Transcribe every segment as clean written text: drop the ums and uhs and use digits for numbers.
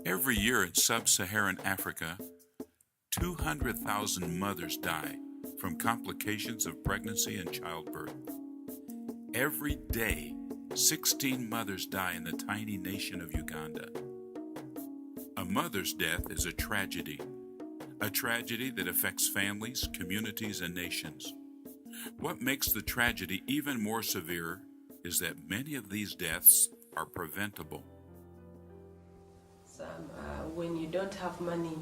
Every year in sub-Saharan Africa, 200,000 mothers die from complications of pregnancy and childbirth. Every day, 16 mothers die in the tiny nation of Uganda. A mother's death is a tragedy that affects families, communities, and nations. What makes the tragedy even more severe is that many of these deaths are preventable. When you don't have money,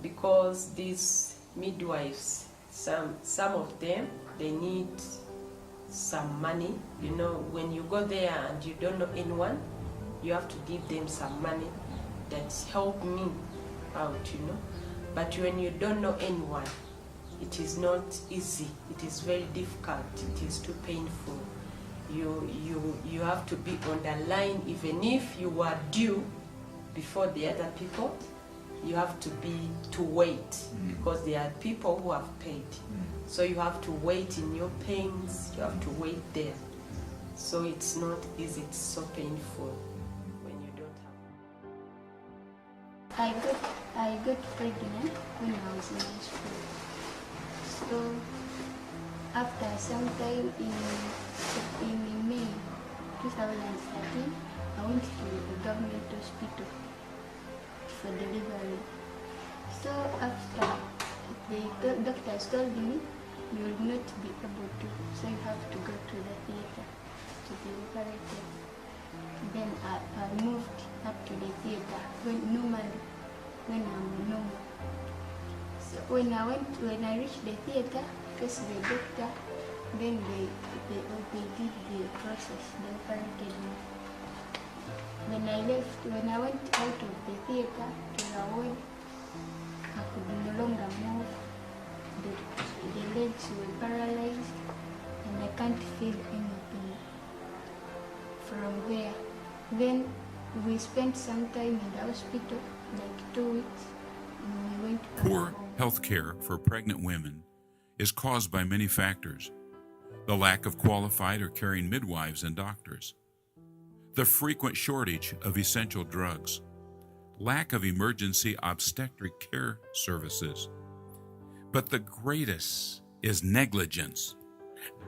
because these midwives, some of them, they need some money. You know, when you go there and you don't know anyone, you have to give them some money that help me out, you know. But when you don't know anyone, it is not easy. It is very difficult. It is too painful. You have to be on the line. Even if you are due before the other people, you have to wait, because there are people who have paid. So you have to wait in your pains. You have to wait there. So it's not easy. It's so painful when you don't have. I got pregnant when I was in high school. So after some time in May 2013, I went to the government hospital for delivery. So after the doctors told me you will not be able to, so you have to go to the theater to be operated. Then I moved up to the theater when I'm normal. So when I reached the theater, first the doctor, then they did the process, they operated me. When I went out of the theater to the ward, I could no longer move. The legs were paralyzed and I can't feel anything from there. Then we spent some time in the hospital, like 2 weeks, and we went back Poor home. health care for pregnant women is caused by many factors: the lack of qualified or caring midwives and doctors, the frequent shortage of essential drugs, lack of emergency obstetric care services. But the greatest is negligence,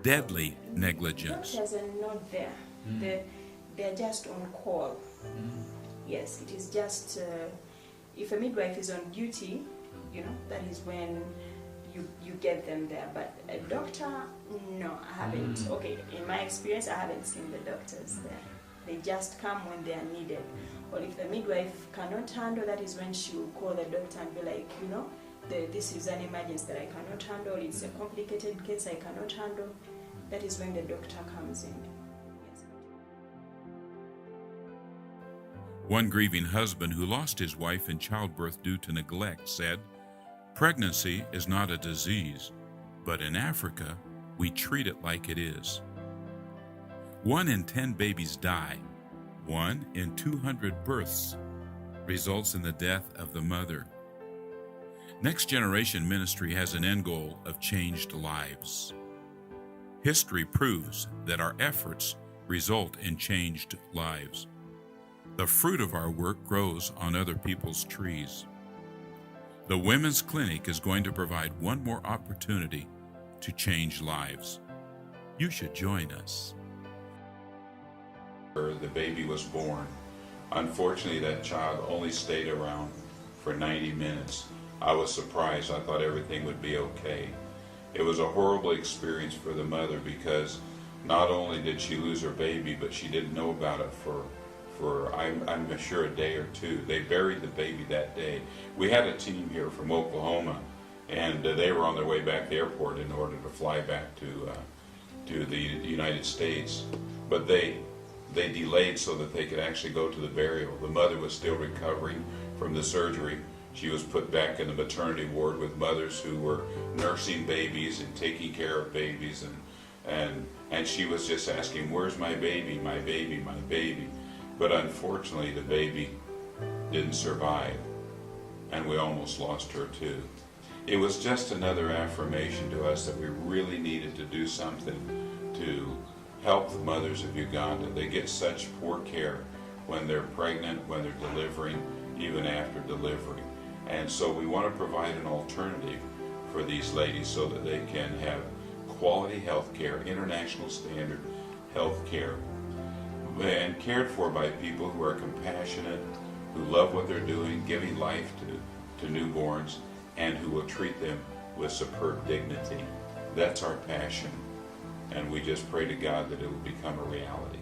deadly negligence. Doctors are not there. They're just on call. Yes, it is just if a midwife is on duty, you know, that is when you get them there. But a doctor, no, I haven't. Okay, in my experience, I haven't seen the doctors there. They just come when they are needed. Or if the midwife cannot handle, that is when she will call the doctor and be like, you know, this is an emergency that I cannot handle. It's a complicated case I cannot handle. That is when the doctor comes in. Yes. One grieving husband who lost his wife in childbirth due to neglect said, "Pregnancy is not a disease, but in Africa, we treat it like it is." 1 in 10 babies die. 1 in 200 births results in the death of the mother. Next Generation Ministry has an end goal of changed lives. History proves that our efforts result in changed lives. The fruit of our work grows on other people's trees. The Women's Clinic is going to provide one more opportunity to change lives. You should join us. The baby was born. Unfortunately, that child only stayed around for 90 minutes. I was surprised. I thought everything would be okay. It was a horrible experience for the mother because not only did she lose her baby, but she didn't know about it for I'm sure a day or two. They buried the baby that day. We had a team here from Oklahoma, and they were on their way back to the airport in order to fly back to the United States. But they delayed so that they could actually go to the burial. The mother was still recovering from the surgery. She was put back in the maternity ward with mothers who were nursing babies and taking care of babies, and she was just asking, "Where's my baby, my baby, my baby?" But unfortunately, the baby didn't survive, and we almost lost her too. It was just another affirmation to us that we really needed to do something to help the mothers of Uganda. They get such poor care when they're pregnant, when they're delivering, even after delivery. And so we want to provide an alternative for these ladies so that they can have quality health care, international standard health care, and cared for by people who are compassionate, who love what they're doing, giving life to newborns, and who will treat them with superb dignity. That's our passion, and we just pray to God that it will become a reality.